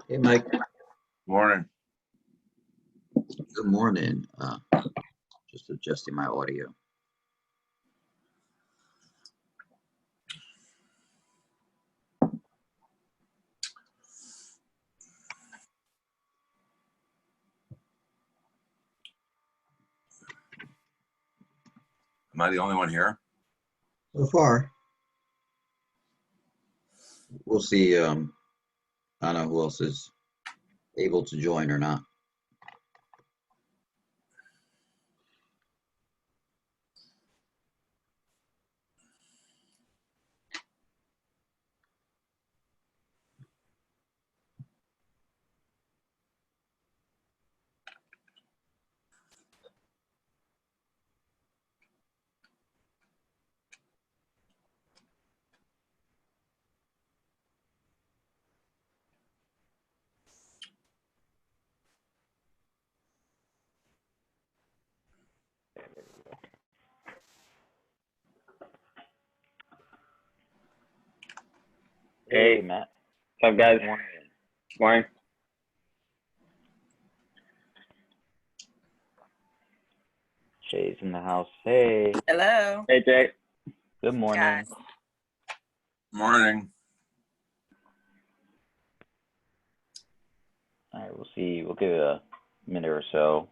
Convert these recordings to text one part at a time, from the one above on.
Hey, Mike. Morning. Good morning. Just adjusting my audio. Am I the only one here? So far, we'll see. I don't know who else is able to join or not. Hey, Matt. What's up, guys? Morning. Shay's in the house. Hey. Hello. Hey, Jay. Good morning. Guys. Morning. All right, we'll see. We'll give it a minute or so.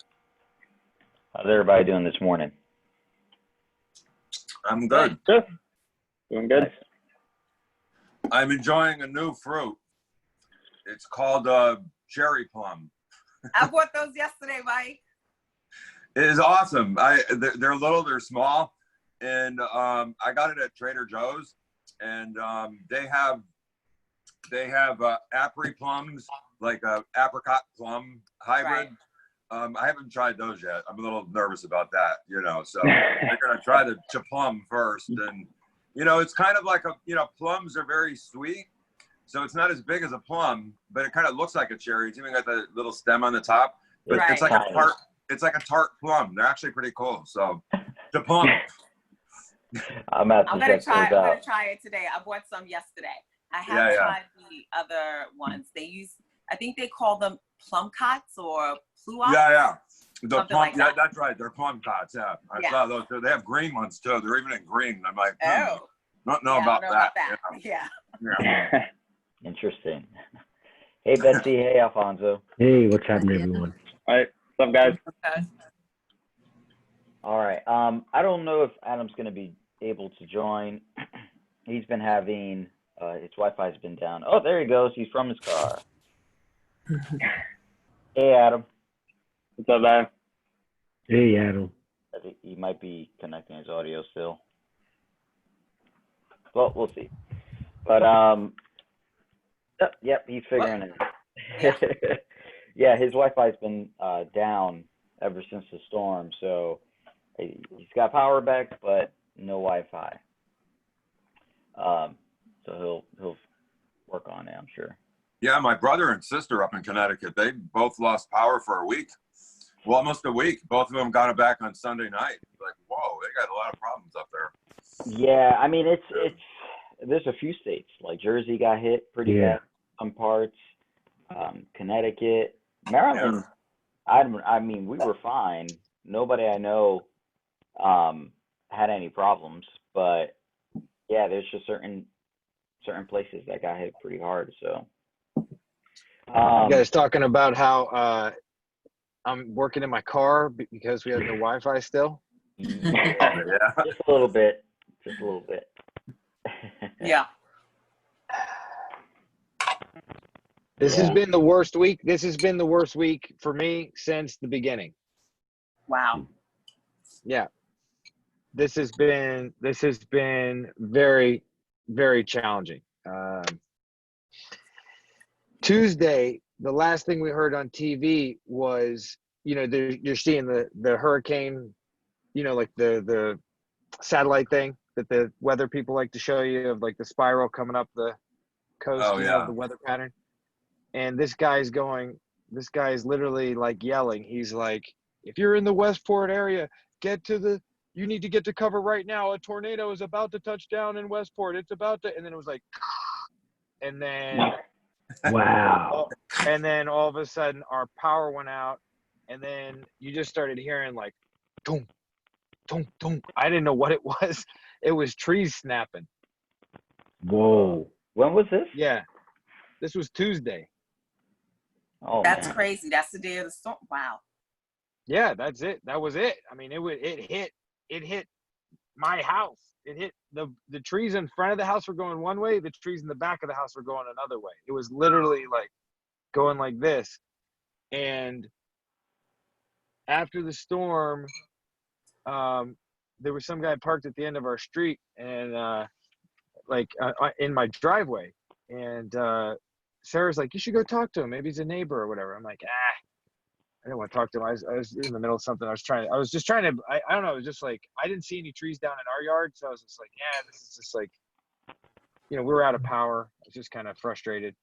How's everybody doing this morning? I'm good. Good. Doing good. Nice. I'm enjoying a new fruit. It's called cherry plum. I bought those yesterday, Mike. It is awesome. They're little, they're small, and I got it at Trader Joe's, and they have apri plums, like a apricot plum hybrid. Right. I haven't tried those yet. I'm a little nervous about that, so we're gonna try the plum first. And it's kind of like plums are very sweet, so it's not as big as a plum, but it kind of looks like a cherry. It's even got the little stem on the top, but Right. it's like a tart. It's like a tart plum. They're actually pretty cool. So the plum. I'm gonna try it today. I bought some yesterday. I haven't tried the other ones. I think they call them plum cots or pluots. Yeah. The plum, like that. That's right. They're plum cots. Yeah, I saw those too. They have green ones too. They're even in green. I'm like, don't know about that. Yeah. Interesting. Hey, Betsy. Hey, Alfonso. Hey, what's happening, everyone? All right. What's up, guys? All right. I don't know if Adam's going to be able to join. He's been having his Wi-Fi's been down. Oh, there he goes. He's from his car. Hey, Adam. What's up, man? Hey, Adam. I think he might be connecting his audio still. Well, we'll see. But yep, he's figuring it out. Yeah, his Wi-Fi's been down ever since the storm, so he's got power back, but no Wi-Fi. So he'll work on it, I'm sure. Yeah, my brother and sister up in Connecticut, they both lost power for a week. Well, almost a week. Both of them got it back on Sunday night. Like, whoa, they got a lot of problems up there. Yeah, I mean, it's there's a few states, like Jersey got hit pretty bad, some parts, Connecticut, Maryland. Yeah. I mean, we were fine. Nobody I know had any problems, but yeah, there's just certain places that got hit pretty hard. So, you guys talking about how I'm working in my car because we have no Wi-Fi still? Yeah, just a little bit. Yeah. This has been the worst week. This has been the worst week for me since the beginning. Wow. Yeah. This has been very, very challenging. Tuesday, the last thing we heard on TV was, you're seeing the hurricane, like the satellite thing that the weather people like to show you of like the spiral coming up the coast, the weather pattern. And this guy's literally like yelling. He's like, if you're in the Westport area, you need to get to cover right now. A tornado is about to touch down in Westport. It's about to, and then it was like, and then Wow. And then all of a sudden our power went out, and then you just started hearing like, boom, boom, boom. I didn't know what it was. It was trees snapping. Whoa. When was this? Yeah. This was Tuesday. Oh, That's man. crazy. That's the day of the storm. Wow. Yeah, that's it. That was it. I mean, it hit my house. It hit the trees in front of the house were going one way. The trees in the back of the house were going another way. It was literally like going like this. And after the storm, there was some guy parked at the end of our street and in my driveway. And Sarah's like, you should go talk to him. Maybe he's a neighbor or whatever. I'm like, I didn't want to talk to him. I was in the middle of something. I was just trying to, I don't know. It was just like, I didn't see any trees down in our yard. So I was just like, yeah, this is just like, we were out of power. I was just kind of frustrated.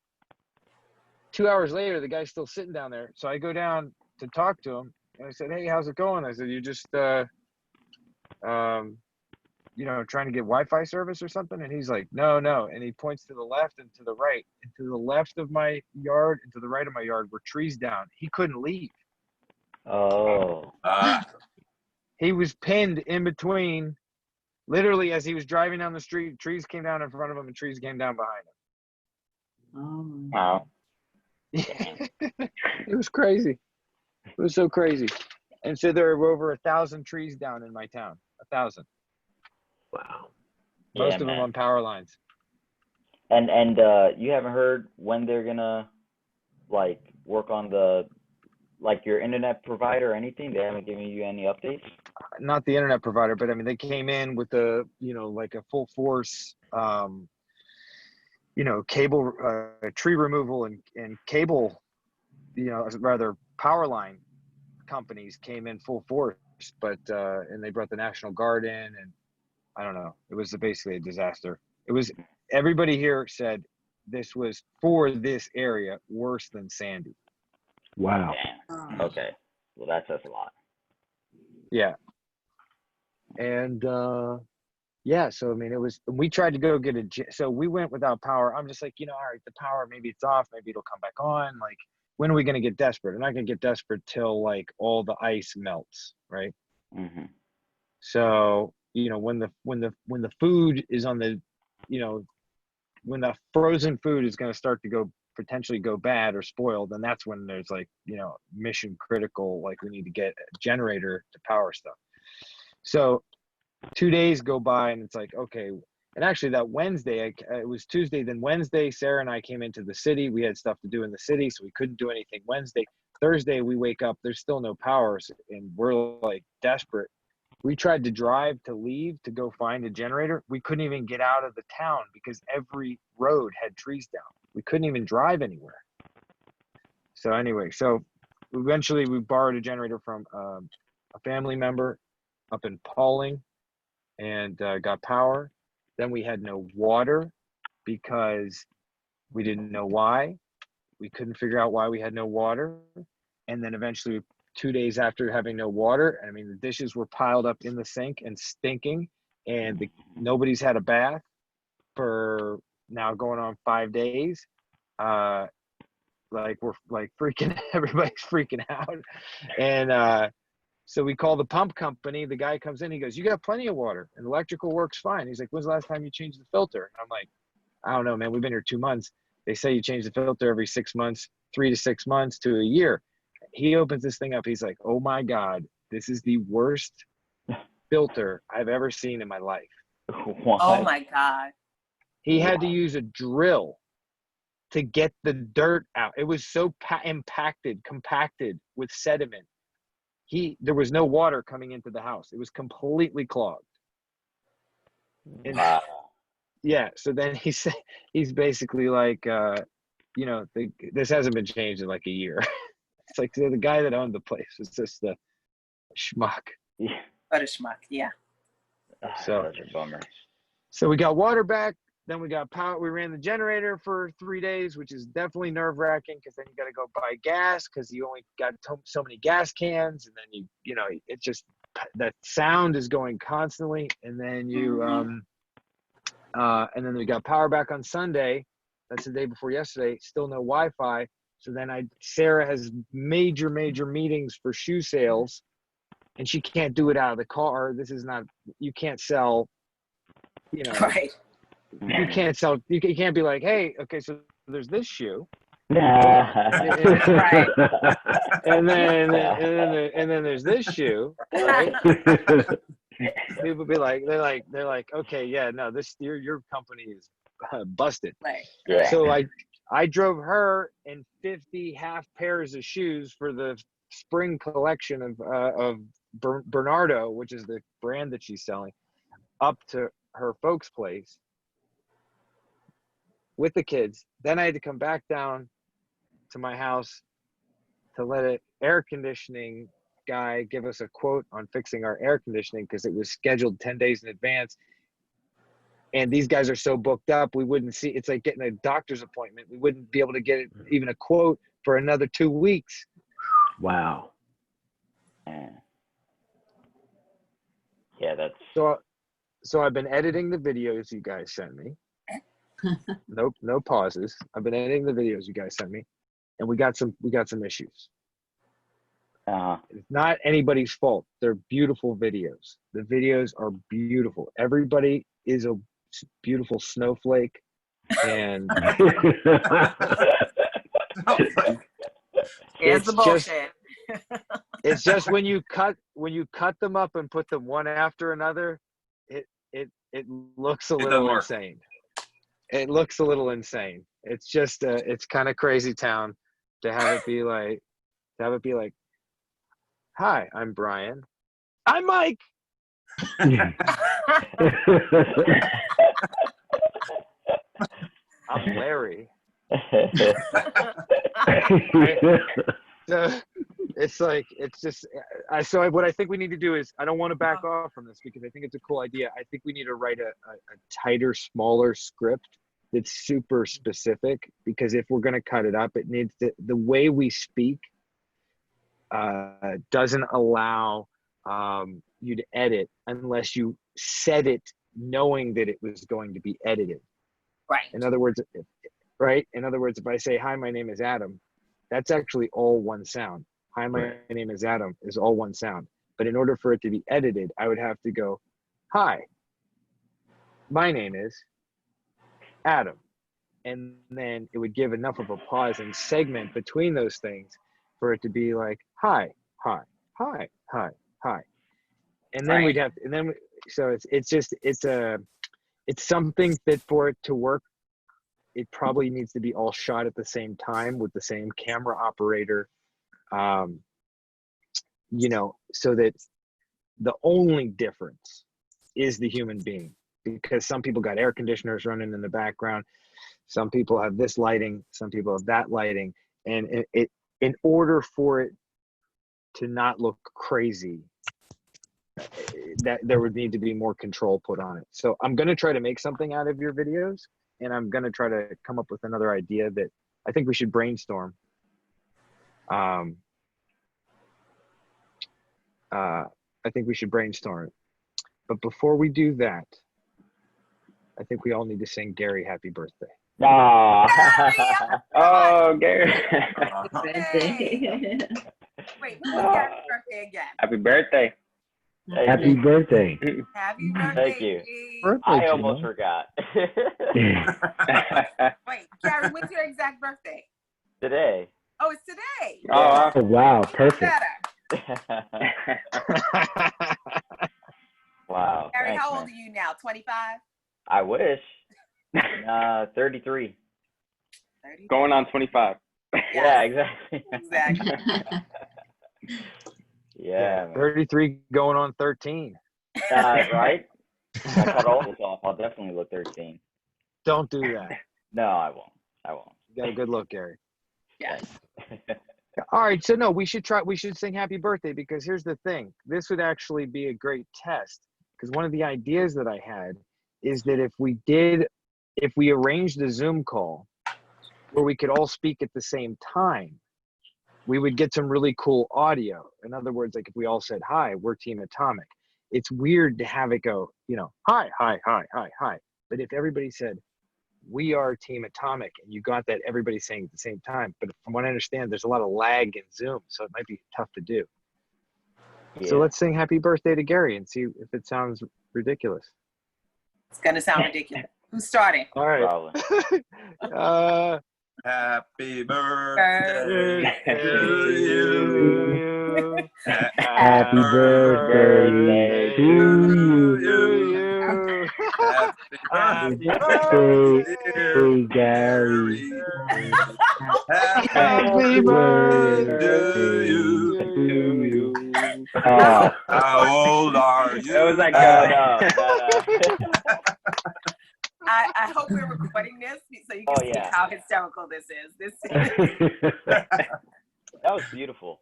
2 hours later, the guy's still sitting down there. So I go down to talk to him. And I said, hey, how's it going? I said, you just, trying to get Wi-Fi service or something? And he's like, no. And he points to the left and to the right. And to the left of my yard and to the right of my yard were trees down. He couldn't leave. Oh. He was pinned in between. Literally, as he was driving down the street, trees came down in front of him and trees came down behind him. Wow. It was crazy. It was so crazy. And so there were over 1,000 trees down in my town. 1,000. Wow. Most Yeah, of them man. on power lines. And you haven't heard when they're gonna work on your internet provider or anything? They haven't given you any updates? Not the internet provider, but I mean, they came in with a full force, cable, tree removal and cable, rather power line companies came in full force, but, and they brought the National Guard in, and I don't know. It was basically a disaster. Everybody here said this was, for this area, worse than Sandy. Wow. Damn. Okay. Well, that says a lot. Yeah. And, so, I mean, we tried to go get so we went without power. I'm just like, all right, the power, maybe it's off, maybe it'll come back on. Like, when are we going to get desperate? I'm not going to get desperate till all the ice melts. Right. Mm-hmm. So, when the food is on the, when the frozen food is going to start to potentially go bad or spoil, then that's when there's mission critical, we need to get a generator to power stuff. So 2 days go by and it's like, okay. And actually that Wednesday, it was Tuesday, then Wednesday, Sarah and I came into the city. We had stuff to do in the city, so we couldn't do anything Wednesday. Thursday, we wake up, there's still no power, and we're desperate. We tried to drive to leave to go find a generator. We couldn't even get out of the town because every road had trees down. We couldn't even drive anywhere. So anyway, eventually we borrowed a generator from a family member up in Pauling and got power. Then we had no water because we didn't know why. We couldn't figure out why we had no water. And then eventually 2 days after having no water, I mean, the dishes were piled up in the sink and stinking, and nobody's had a bath for now going on 5 days. We're freaking, everybody's freaking out. And so we call the pump company. The guy comes in, he goes, you got plenty of water and electrical works fine. He's like, when's the last time you changed the filter? And I'm like, I don't know, man, we've been here 2 months. They say you change the filter every 6 months, 3 to 6 months to a year. He opens this thing up. He's like, oh my God, this is the worst filter I've ever seen in my life. What? Oh my God. He had to use a drill to get the dirt out. It was so compacted with sediment. There was no water coming into the house. It was completely clogged. And, Wow. yeah. So then he's basically like, this hasn't been changed in a year. It's like the guy that owned the place was just a schmuck. Yeah. What a schmuck. Yeah. So Such a bummer. So we got water back. Then we got power. We ran the generator for 3 days, which is definitely nerve wracking because then you got to go buy gas because you only got so many gas cans. And then it just, that sound is going constantly. And then and then we got power back on Sunday. That's the day before yesterday. Still no Wi-Fi. So then Sarah has major meetings for shoe sales, and she can't do it out of the car. This is not, you can't sell, you know, Right. you can't sell, you can't be like, hey, okay, so there's this shoe. Right. And then there's this shoe, right? People be like, they're like, okay, yeah, no, this your company is busted. Right. Yeah. So I drove her and 50 half pairs of shoes for the spring collection of Bernardo, which is the brand that she's selling, up to her folks' place with the kids. Then I had to come back down to my house to let an air conditioning guy give us a quote on fixing our air conditioning because it was scheduled 10 days in advance. And these guys are so booked up, we wouldn't see, it's like getting a doctor's appointment. We wouldn't be able to get even a quote for another 2 weeks. Wow. Yeah, that's So I've been editing the videos you guys sent me. No pauses. I've been editing the videos you guys sent me, and we got some issues. It's not anybody's fault. They're beautiful videos. The videos are beautiful. Everybody is a beautiful snowflake, and Here's the bullshit. it's just when you cut them up and put them one after another, it looks a little insane. It looks a little insane. It's just it's kind of crazy town to have it be like hi, I'm Brian. I'm Mike. I'm Larry. So it's like, it's just, so what I think we need to do is, I don't want to back off from this because I think it's a cool idea. I think we need to write a tighter, smaller script that's super specific, because if we're going to cut it up, it needs to, the way we speak doesn't allow you to edit unless you said it knowing that it was going to be edited. Right. In other words, if I say, hi, my name is Adam, that's actually all one sound. Hi, my name is Adam is all one sound. But in order for it to be edited, I would have to go, hi, my name is Adam. And then it would give enough of a pause and segment between those things for it to be like, hi, hi, hi, hi, hi. And then we'd have, so it's something that for it to work, it probably needs to be all shot at the same time with the same camera operator, you know, so that the only difference is the human being, because some people got air conditioners running in the background. Some people have this lighting, some people have that lighting. And it in order for it to not look crazy, that there would need to be more control put on it. So I'm going to try to make something out of your videos, and I'm going to try to come up with another idea that I think we should brainstorm. I think we should brainstorm it. But before we do that, I think we all need to sing Gary happy birthday. Oh, Gary. Hey. Wait, when was Gary's birthday again? Happy birthday. Happy birthday. Happy birthday. Thank you. G. I almost forgot. Wait, Gary, when's your exact birthday? Today. Oh, it's today. Oh, Oh, wow. Perfect. Better. Wow. Gary, Thanks, how old man. are you now? 25? I wish. 33. 30? Going on 25. Yeah, exactly. Exactly. Yeah, man. 33 going on 13. Right? If I cut all this off, I'll definitely look 13. Don't do that. No, I won't. I won't. You got a good look, Gary. Yes. All right, so no, we should sing happy birthday, because here's the thing. This would actually be a great test, because one of the ideas that I had is that if we arranged a Zoom call where we could all speak at the same time, we would get some really cool audio. In other words, like if we all said, hi, we're Team Atomic. It's weird to have it go, you know, hi, hi, hi, hi, hi. But if everybody said, we are Team Atomic, and you got that everybody saying at the same time. But from what I understand, there's a lot of lag in Zoom, so it might be tough to do. Yeah. So let's sing happy birthday to Gary and see if it sounds ridiculous. It's gonna sound ridiculous. Who's starting? All right. Probably. Happy birthday to to you. Happy birthday to you. Happy birthday, birthday, Gary. Happy birthday to you. to you. How old are you? It was like, no. I hope we're recording this so you can see how hysterical this is. This is That was beautiful.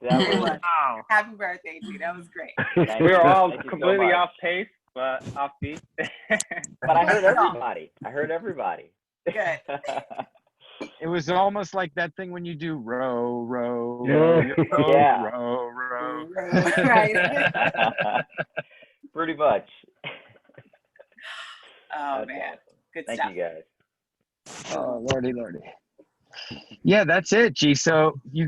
That was, Wow. happy birthday, G. That was great. thank We you. were all Thank you so completely much. off pace, but off beat. But I heard everybody. Good. It was almost like that thing when you do row, row, Yeah. row, Yeah. row, row. Right. Pretty much. Oh That's man, awesome. good Thank stuff. you guys. Oh, lordy. Yeah, that's it, G. So you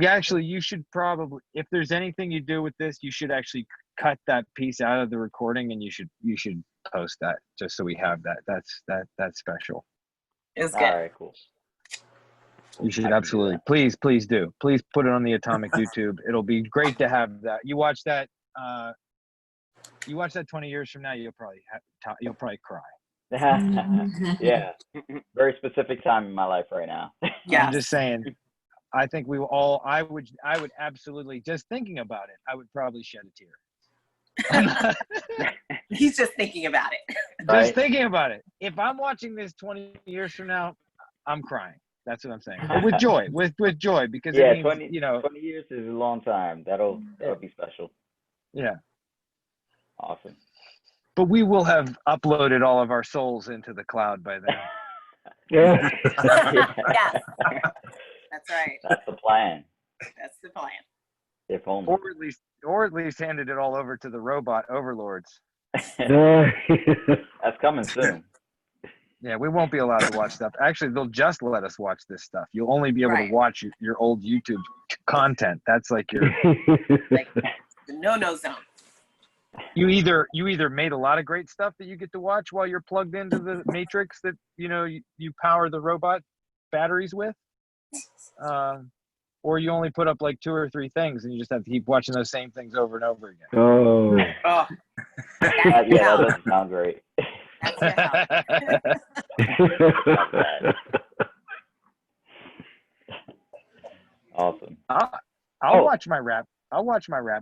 should probably, if there's anything you do with this, you should actually cut that piece out of the recording, and you should post that just so we have that. That's special. It's All good. right, cool. You should I can do absolutely. that. Please do. Please put it on the Atomic YouTube. It'll be great to have that. You watch that 20 years from now, you'll probably cry. Yeah. Very specific time in my life right now. Yeah. I'm just saying. I think we all. I would absolutely, just thinking about it, I would probably shed a tear. He's just thinking about it. Right? Just thinking about it. If I'm watching this 20 years from now, I'm crying. That's what I'm saying. But with joy, with joy, because Yeah, it means, 20 years is a long time. That'll be special. yeah. Awesome. But we will have uploaded all of our souls into the cloud by then. Yeah. Yes. That's right. That's the plan. That's the plan. If only. Or at least handed it all over to the robot overlords. That's coming soon. Yeah, we won't be allowed to watch stuff. Actually, they'll just let us watch this stuff. You'll only be able to watch your old YouTube content. That's like your Like the no zone. you either made a lot of great stuff that you get to watch while you're plugged into the matrix that you power the robot batteries with, or you only put up like 2 or 3 things and you just have to keep watching those same things over and over again. Oh. Oh, Yeah, that doesn't sound great. that's your help. Awesome. I'll watch my rap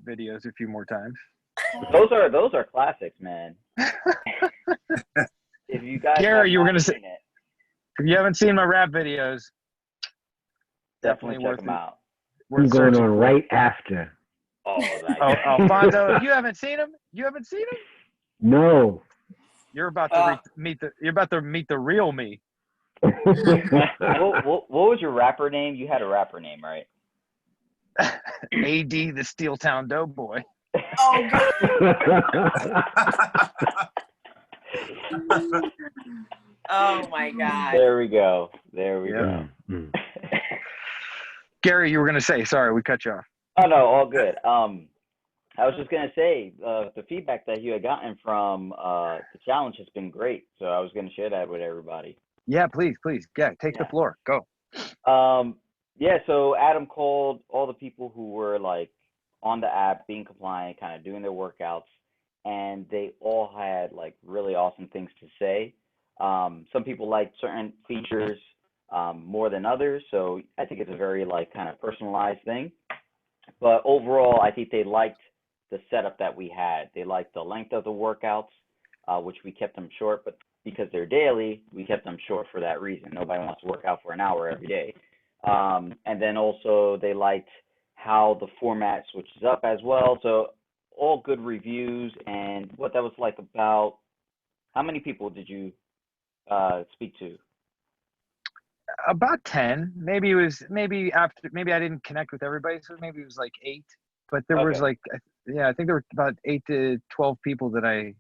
videos a few more times. Those are classics, man. If you guys, Gary, you were gonna say say, if you haven't seen my rap videos, definitely check worth them it. out. Worth I'm going searching on for. right after. Oh, nice. Oh, Alfonso, you haven't seen him? No. You're about to meet the real me. What was your rapper name? You had a rapper name, right? AD, the Steel Town Doughboy. Oh God. Oh my God. There we go. Yeah. Gary, you were gonna say? Sorry, we cut you off. Oh no, all good. I was just gonna say the feedback that you had gotten from the challenge has been great. So I was gonna share that with everybody. Yeah, please. Yeah, take the floor. Go. Yeah, so Adam called all the people who were like on the app, being compliant, kind of doing their workouts, and they all had like really awesome things to say. Some people like certain features more than others, so I think it's a very like kind of personalized thing. But overall, I think they liked the setup that we had. They liked the length of the workouts, which we kept them short, but because they're daily, we kept them short for that reason. Nobody wants to work out for an hour every day. And then also they liked how the format switches up as well. So all good reviews. And what that was like about, how many people did you speak to? About 10. Maybe I didn't connect with everybody, so maybe it was like 8. But there was like, I think there were about 8 to 12 people that I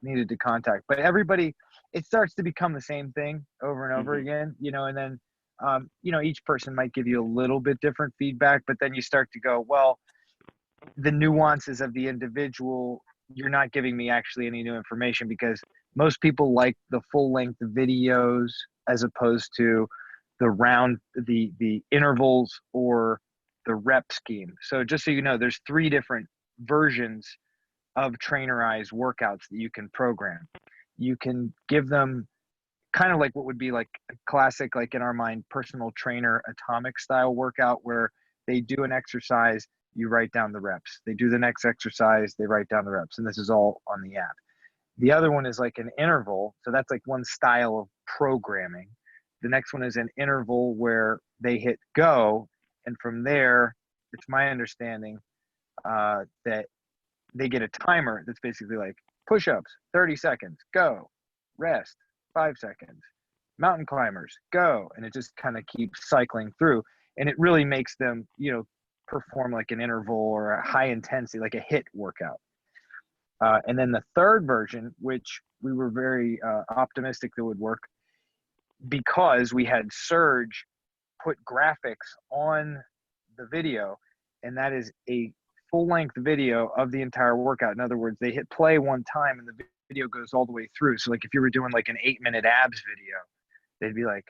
needed to contact. But everybody it starts to become the same thing over and over Mhm. again, and then, each person might give you a little bit different feedback, but then you start to go, well, the nuances of the individual, you're not giving me actually any new information, because most people like the full length videos as opposed to the intervals or the rep scheme. So just so you know, there's 3 different versions of trainerized workouts that you can program. You can give them kind of like what would be like a classic, like in our mind, personal trainer atomic style workout, where they do an exercise, you write down the reps. They do the next exercise, they write down the reps. And this is all on the app. The other one is like an interval. So that's like one style of programming. The next one is an interval where they hit go. And from there, it's my understanding that they get a timer that's basically like push-ups, 30 seconds, go, rest, 5 seconds, mountain climbers, go. And it just kind of keeps cycling through. And it really makes them, perform like an interval or a high intensity, like a HIIT workout. And then the third version, which we were very optimistic that would work, because we had Surge put graphics on the video, and that is a full-length video of the entire workout. In other words, they hit play one time and the video goes all the way through. So like if you were doing like an 8-minute abs video, they'd be like,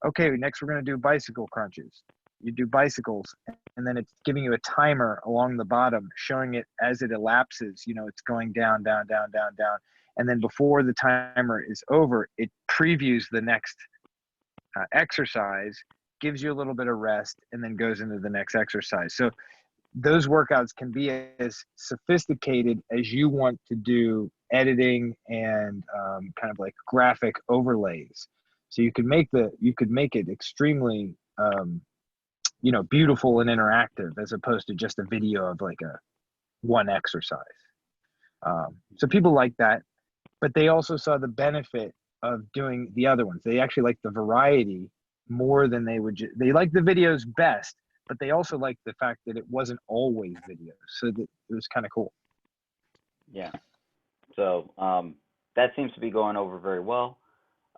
okay, next we're going to do bicycle crunches. You do bicycles, and then it's giving you a timer along the bottom, showing it as it elapses. It's going down, down, down, down, down. And then before the timer is over, it previews the next exercise, gives you a little bit of rest, and then goes into the next exercise. So those workouts can be as sophisticated as you want to do editing and kind of like graphic overlays. So you could make it extremely beautiful and interactive, as opposed to just a video of like one exercise. So people like that, but they also saw the benefit of doing the other ones. They actually like the variety more than they would. They like the videos best, but they also like the fact that it wasn't always videos. So that it was kind of cool. Yeah. So that seems to be going over very well.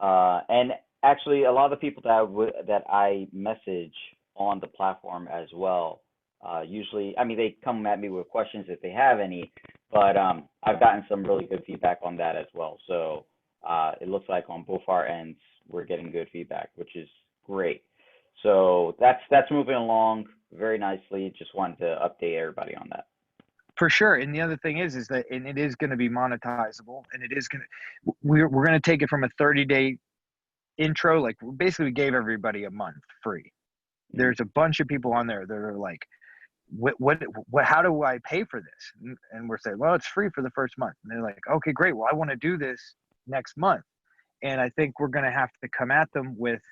And actually, a lot of the people that I message on the platform as well, usually, they come at me with questions if they have any, but I've gotten some really good feedback on that as well. So it looks like on both our ends, we're getting good feedback, which is great. So that's moving along very nicely. Just wanted to update everybody on that. For sure. And the other thing is that, and it is going to be monetizable, and it is we're going to take it from a 30-day intro. Like basically we gave everybody a month free. There's a bunch of people on there that are like, what, how do I pay for this? And we're saying, well, it's free for the first month. And they're like, okay, great. Well, I want to do this next month. And I think we're going to have to come at them with,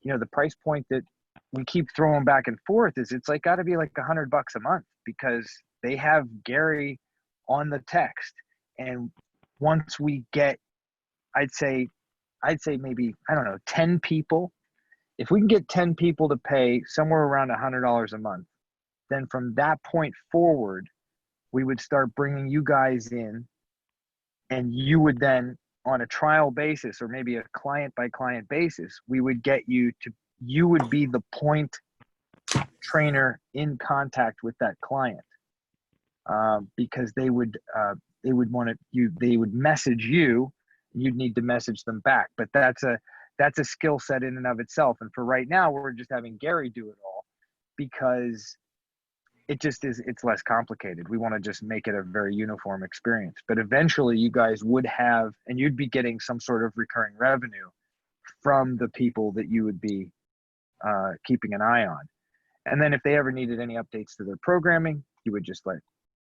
the price point that we keep throwing back and forth is it's like got to be like $100 a month, because they have Gary on the text. And once we get, I'd say maybe, 10 people. If we can get 10 people to pay somewhere around $100 a month, then from that point forward, we would start bringing you guys in, and you would then, on a trial basis or maybe a client by client basis, we would get you would be the point trainer in contact with that client, because they would message you, you'd need to message them back. But that's a skill set in and of itself. And for right now, we're just having Gary do it all, because it's less complicated. We want to just make it a very uniform experience. But eventually you guys would have, and you'd be getting some sort of recurring revenue from the people that you would be keeping an eye on. And then if they ever needed any updates to their programming, you would just let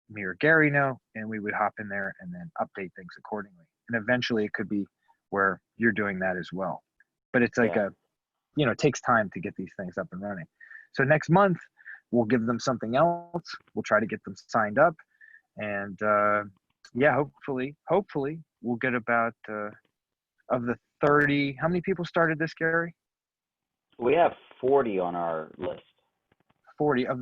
me or Gary know, and we would hop in there and then update things accordingly. And eventually it could be where you're doing that as well. But it's like it takes time to get these things up and running. So next month, we'll give them something else. We'll try to get them signed up. And hopefully we'll get about, of the 30, how many people started this, Gary? We have 40 on our list. 40 of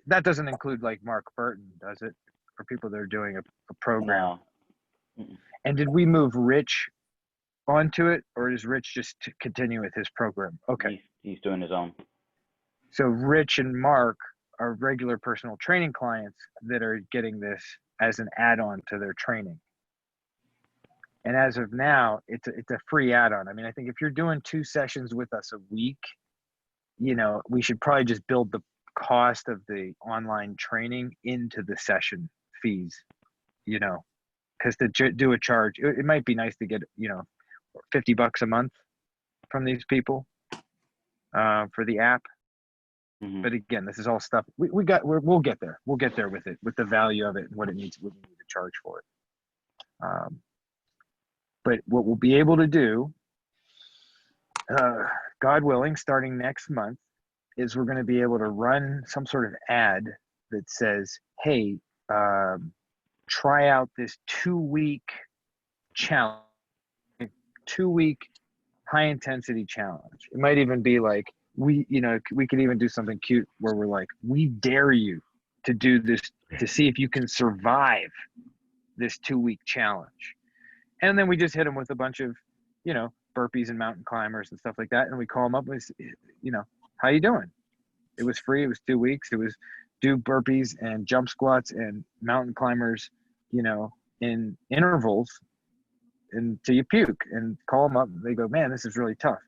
that doesn't include like Mark Burton, does it? For people that are doing a program. No. And did we move Rich onto it, or does Rich just continue with his program? Okay. He's doing his own. So Rich and Mark are regular personal training clients that are getting this as an add-on to their training. And as of now, it's a free add-on. I mean, I think if you're doing 2 sessions with us a week, you know, we should probably just build the cost of the online training into the session fees, you know, because to do a charge, it might be nice to get, you know, $50 a month from these people for the app. Mm-hmm. But again, this is all stuff we'll get there. We'll get there with it, with the value of it and what we need to charge for it. But what we'll be able to do, God willing, starting next month, is we're going to be able to run some sort of ad that says, hey, try out this 2-week challenge, 2-week high intensity challenge. It might even be like, we could even do something cute where we're like, we dare you to do this, to see if you can survive this 2-week challenge. And then we just hit them with a bunch of, you know, burpees and mountain climbers and stuff like that. And we call them up and, you know, how you doing? It was free. It was 2 weeks. It was do burpees and jump squats and mountain climbers, you know, in intervals until you puke, and call them up. And they go, man, this is really tough.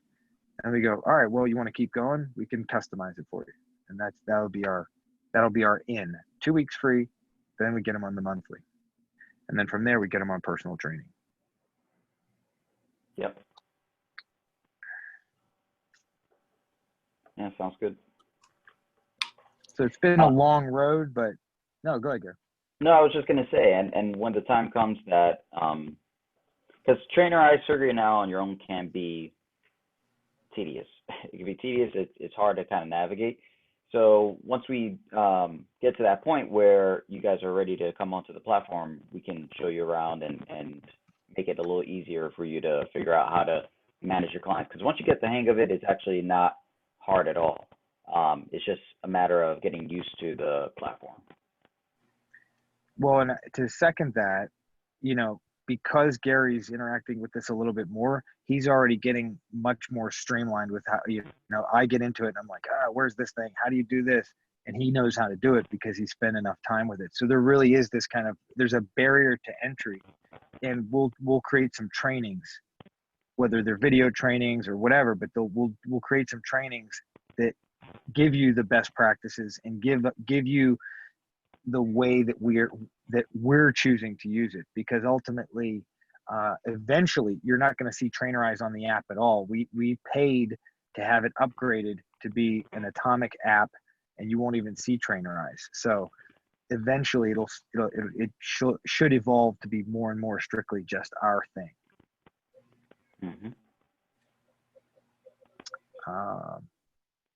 And we go, all right, well, you want to keep going? We can customize it for you. And that'll be our 2 weeks free. Then we get them on the monthly. And then from there, we get them on personal training. Yep. Yeah, sounds good. So it's been a long road, but no, go ahead, Gary. No, I was just gonna say, and when the time comes that, because trainer eye surgery now on your own can be tedious. It can be tedious. It's hard to kind of navigate. So once we get to that point where you guys are ready to come onto the platform, we can show you around and make it a little easier for you to figure out how to manage your clients. Because once you get the hang of it, it's actually not hard at all. It's just a matter of getting used to the platform. Well, and to second that, you know, because Gary's interacting with this a little bit more, he's already getting much more streamlined with how, you know, I get into it and I'm like, where's this thing? How do you do this? And he knows how to do it because he spent enough time with it. So there really is this kind of, there's a barrier to entry, and we'll create some trainings, whether they're video trainings or whatever, but we'll create some trainings that give you the best practices and give you the way that we're choosing to use it, because ultimately, eventually, you're not going to see Trainer Eyes on the app at all. We paid to have it upgraded to be an atomic app, and you won't even see Trainer Eyes. So eventually, it should evolve to be more and more strictly just our thing. Mm-hmm.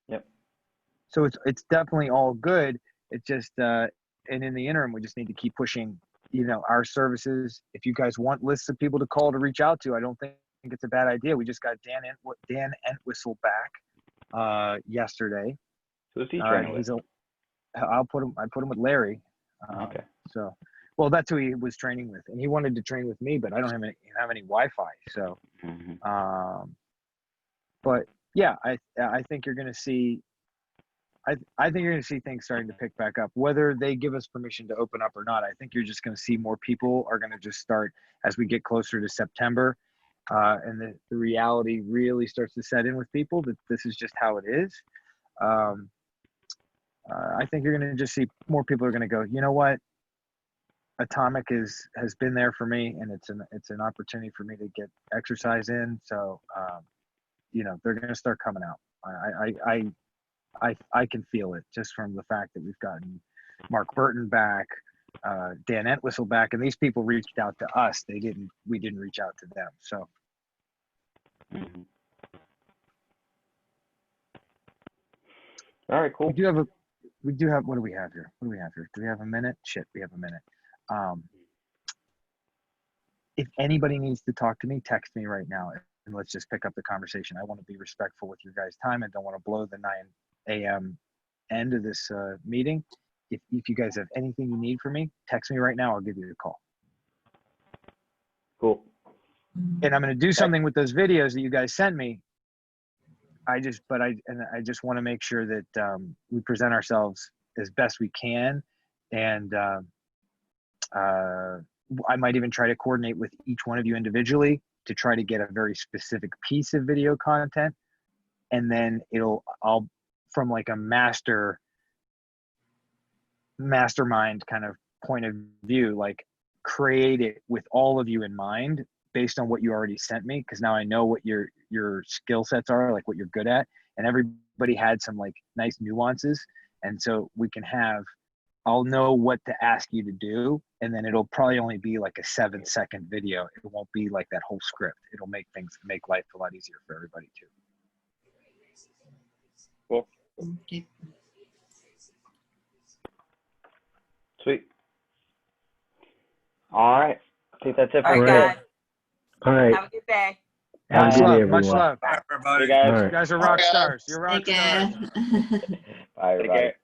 Yep. So it's definitely all good. It's just and in the interim, we just need to keep pushing, you know, our services. If you guys want lists of people to call to reach out to, I don't think it's a bad idea. We just got Dan Entwistle back yesterday. Who's he training with? I put him with Larry. Okay. So, well, that's who he was training with, and he wanted to train with me, but I don't have any Wi-Fi. So, Mm-hmm. But yeah, I think you're going to see. I think you're going to see things starting to pick back up, whether they give us permission to open up or not. I think you're just going to see more people are going to just start as we get closer to September, and the reality really starts to set in with people that this is just how it is. I think you're going to just see more people are going to go, you know what? Atomic has been there for me, and it's an opportunity for me to get exercise in. So, you know, they're going to start coming out. I can feel it just from the fact that we've gotten Mark Burton back, Dan Entwistle back, and these people reached out to us. We didn't reach out to them. So. Mm-hmm. All right, cool. We do have, what do we have here? Do we have a minute? Shit, we have a minute. If anybody needs to talk to me, text me right now, and let's just pick up the conversation. I want to be respectful with your guys' time and don't want to blow the 9 a.m. end of this meeting. If you guys have anything you need from me, text me right now. I'll give you a call. Cool. and I'm going to do something with those videos that you guys sent me. I just want to make sure that we present ourselves as best we can, and I might even try to coordinate with each one of you individually to try to get a very specific piece of video content, and then I'll from like a mastermind kind of point of view, like create it with all of you in mind based on what you already sent me, because now I know what your skill sets are, like what you're good at, and everybody had some like nice nuances, and so I'll know what to ask you to do, and then it'll probably only be like a 7-second video. It won't be like that whole script. It'll make life a lot easier for everybody too. Cool. Okay. Sweet. All right. I think that's it All for right, today. guys. All right. Have a good day. Have a Much good day, love. everyone. Much love. Everybody. Hey guys. All You right. guys are rock stars. You're rock Take stars. care. Bye, everybody. care.